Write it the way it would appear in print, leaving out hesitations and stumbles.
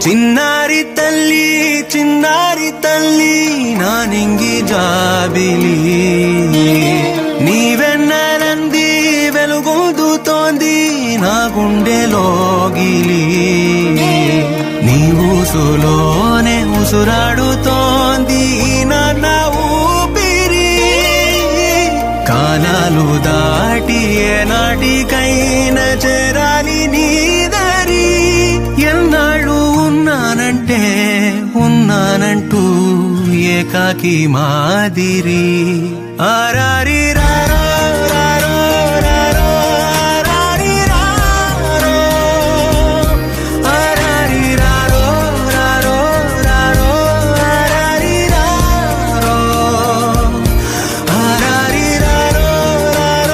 చిన్నారి తల్లి చిన్నారి తల్లి నా నింగి జాబిలి నీవెన్నరంది వెలుగొందుతోంది నా గుండెలోగిలి నీ ఊసులోనే ఉసురాడుతోంది నా ఊపిరి కాలాలు దాటి ఏనాటికైనా చేరాలి నీ దరి ఎన్నాళ్ళు ఉన్నానంటూ ఏకాకి మాదిరి ఆరారి